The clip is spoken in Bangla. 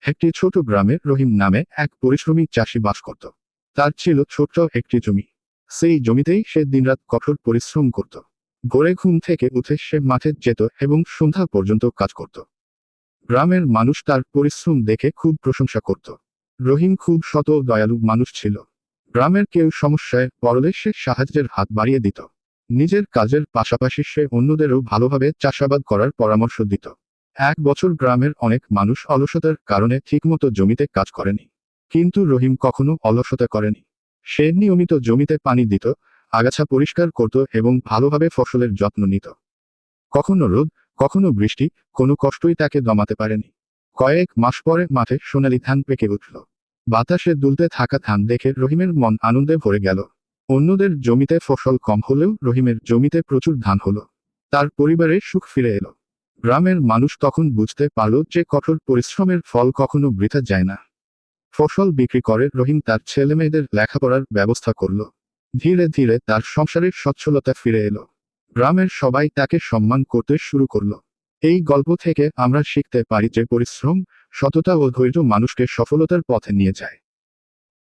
একটি ছোট গ্রামে রহিম নামে এক পরিশ্রমী চাষি বাস করত। তার ছিল ছোট্ট একটি জমি। সেই জমিতেই সে দিনরাত কঠোর পরিশ্রম করত। ভোরে ঘুম থেকে উঠে সে মাঠে যেত এবং সন্ধ্যা পর্যন্ত কাজ করত। গ্রামের মানুষ তার পরিশ্রম দেখে খুব প্রশংসা করত। রহিম খুব সৎ ও দয়ালু মানুষ ছিল। গ্রামের কেউ সমস্যায় পড়লে সে সাহায্যের হাত বাড়িয়ে দিত। নিজের কাজের পাশাপাশি সে অন্যদেরও ভালোভাবে চাষাবাদ করার পরামর্শ দিত। এক বছর গ্রামের অনেক মানুষ অলসতার কারণে ঠিকমতো জমিতে কাজ করেনি। কিন্তু রহিম কখনো অলসতা করেনি। সে নিয়মিত জমিতে পানি দিত, আগাছা পরিষ্কার করত এবং ভালোভাবে ফসলের যত্ন নিত। কখনো রোদ, কখনো বৃষ্টি, কোনো কষ্টই তাকে দমাতে পারেনি। কয়েক মাস পরে মাঠে সোনালি ধান পেকে উঠল। বাতাসে দুলতে থাকা ধান দেখে রহিমের মন আনন্দে ভরে গেল। অন্যদের জমিতে ফসল কম হলেও রহিমের জমিতে প্রচুর ধান হলো। তার পরিবারের সুখ ফিরে এলো। গ্রামের মানুষ তখন বুঝতে পারল যে কঠোর পরিশ্রমের ফল কখনো বৃথা যায় না। ফসল বিক্রি করে রহিম তার ছেলেমেয়েদের লেখাপড়ার ব্যবস্থা করল। ধীরে ধীরে তার সংসারের সচ্ছলতা ফিরে এলো। গ্রামের সবাই তাকে সম্মান করতে শুরু করলো। এই গল্প থেকে আমরা শিখতে পারি যে পরিশ্রম, সততা ও ধৈর্য মানুষকে সফলতার পথে নিয়ে যায়।